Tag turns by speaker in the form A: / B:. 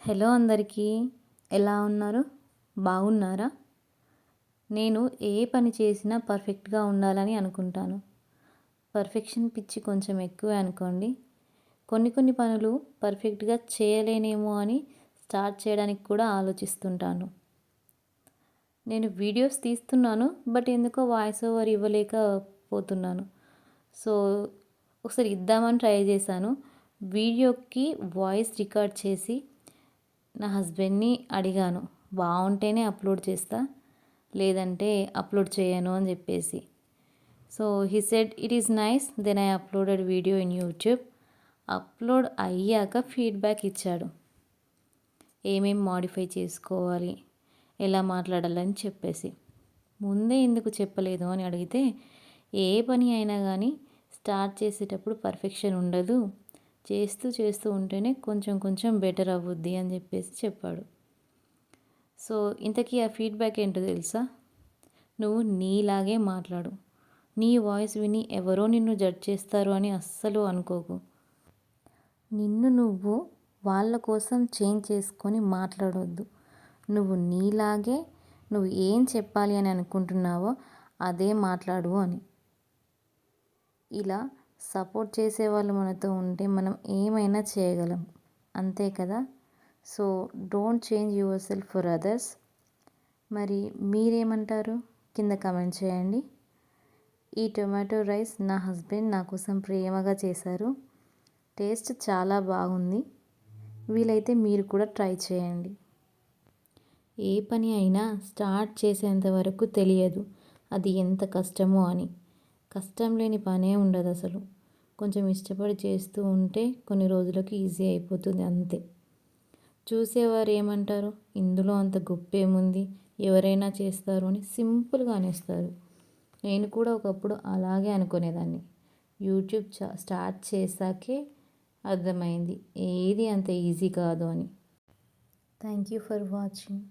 A: Hello అందరికీ, ఎలా ఉన్నారు? బాగున్నారా? నేను ఏ పని చేసినా పర్ఫెక్ట్గా ఉండాలని అనుకుంటాను. పర్ఫెక్షన్ పిచ్చి కొంచెం ఎక్కువే అనుకోండి. కొన్ని పనులు పర్ఫెక్ట్గా చేయలేనేమో అని స్టార్ట్ చేయడానికి కూడా ఆలోచిస్తుంటాను. నేను వీడియోస్ తీస్తున్నాను, బట్ ఎందుకో వాయిస్ ఓవర్ ఇవ్వలేకపోతున్నాను. సో ఒకసారి ఇద్దామని ట్రై చేశాను. వీడియోకి వాయిస్ రికార్డ్ చేసి నా హస్బెండ్ని అడిగాను, బాగుంటేనే అప్లోడ్ చేస్తా, లేదంటే అప్లోడ్ చేయను అని చెప్పేసి. So he said it is nice. Then I uploaded video in YouTube. Upload అయ్యాక ఫీడ్బ్యాక్ ఇచ్చాడు, ఏమేం మాడిఫై చేసుకోవాలి, ఎలా మాట్లాడాలని చెప్పేసి. ముందే ఎందుకు చెప్పలేదు అని అడిగితే, ఏ పని అయినా కానీ స్టార్ట్ చేసేటప్పుడు పర్ఫెక్షన్ ఉండదు, చేస్తూ ఉంటేనే కొంచెం బెటర్ అవ్వుద్ది అని చెప్పేసి చెప్పాడు. సో ఇంతకీ ఆ ఫీడ్బ్యాక్ ఏంటో తెలుసా? నువ్వు నీలాగే మాట్లాడు, నీ వాయిస్ విని ఎవరో నిన్ను జడ్జ్ చేస్తారు అని అస్సలు అనుకోకు. నిన్ను నువ్వు వాళ్ళ కోసం చేంజ్ చేసుకొని మాట్లాడొద్దు. నువ్వు నీలాగే, నువ్వు ఏం చెప్పాలి అని అనుకుంటున్నావో అదే మాట్లాడు అని. ఇలా సపోర్ట్ చేసేవాళ్ళు మనతో ఉంటే మనం ఏమైనా చేయగలం, అంతే కదా? So don't change your self for others. మరి మీరేమంటారు? కింద కమెంట్ చేయండి. ఈ టొమాటో రైస్ నా హస్బెండ్ నా కోసం ప్రేమగా చేశారు. టేస్ట్ చాలా బాగుంది. వీలైతే మీరు కూడా ట్రై చేయండి. ఏ పని అయినా స్టార్ట్ చేసేంత వరకు తెలియదు అది ఎంత కష్టమో అని. కష్టం లేని పనే ఉండదు అసలు. కొంచెం ఇష్టపడి చేస్తూ ఉంటే కొన్ని రోజులకి ఈజీ అయిపోతుంది, అంతే. చూసేవారు ఏమంటారు, ఇందులో అంత గొప్ప ఏముంది, ఎవరైనా చేస్తారు అని సింపుల్గా అనేస్తారు. నేను కూడా ఒకప్పుడు అలాగే అనుకునేదాన్ని. యూట్యూబ్ స్టార్ట్ చేశాకే అర్థమైంది ఏది అంత ఈజీ కాదు అని. Thank you for watching.